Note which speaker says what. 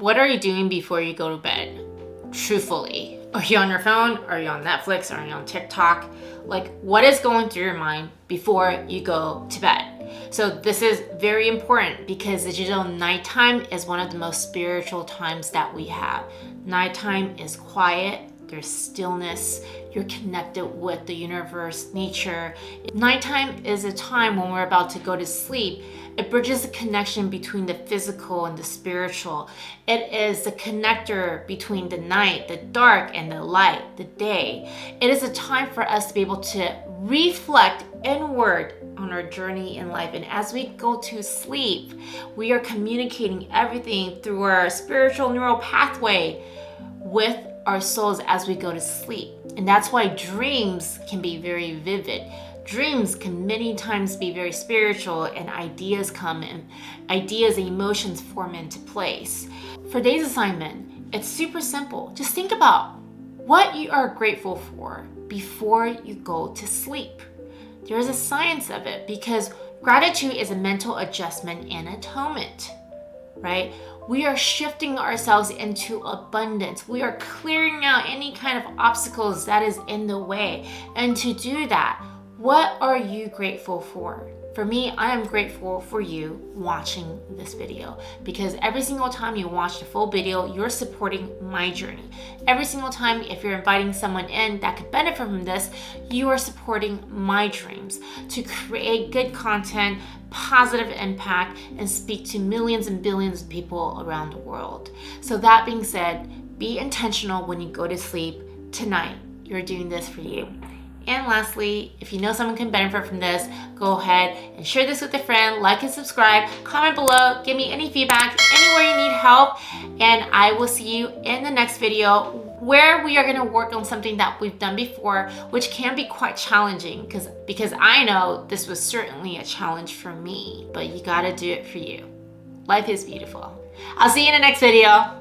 Speaker 1: What are you doing before you go to bed? Truthfully. Are you on your phone? Are you on Netflix? Are you on TikTok? Like, what is going through your mind before you go to bed? So this is very important because as you know, nighttime is one of the most spiritual times that we have. Nighttime is quiet. There's stillness. You're connected with the universe, nature. Nighttime is a time when we're about to go to sleep. It bridges the connection between the physical and the spiritual. It is the connector between the night, the dark, and the light, the day. It is a time for us to be able to reflect inward on our journey in life. And as we go to sleep, we are communicating everything through our spiritual neural pathway with our souls as we go to sleep. And that's why dreams can be very vivid. Dreams can many times be very spiritual, and ideas come and ideas and emotions form into place. For today's assignment, it's super simple. Just think about what you are grateful for before you go to sleep. There's a science of it because gratitude is a mental adjustment and atonement, right? We are shifting ourselves into abundance. We are clearing out any kind of obstacles that is in the way. And to do that, what are you grateful for? For me, I am grateful for you watching this video because every single time you watch the full video, you're supporting my journey. Every single time, if you're inviting someone in that could benefit from this, you are supporting my dreams to create good content, positive impact, and speak to millions and billions of people around the world. So that being said, be intentional when you go to sleep tonight. You're doing this for you. And lastly, if you know someone can benefit from this, go ahead and share this with a friend, like and subscribe, comment below, give me any feedback, anywhere you need help, and I will see you in the next video where we are going to work on something that we've done before, which can be quite challenging because I know this was certainly a challenge for me, but you got to do it for you. Life is beautiful. I'll see you in the next video.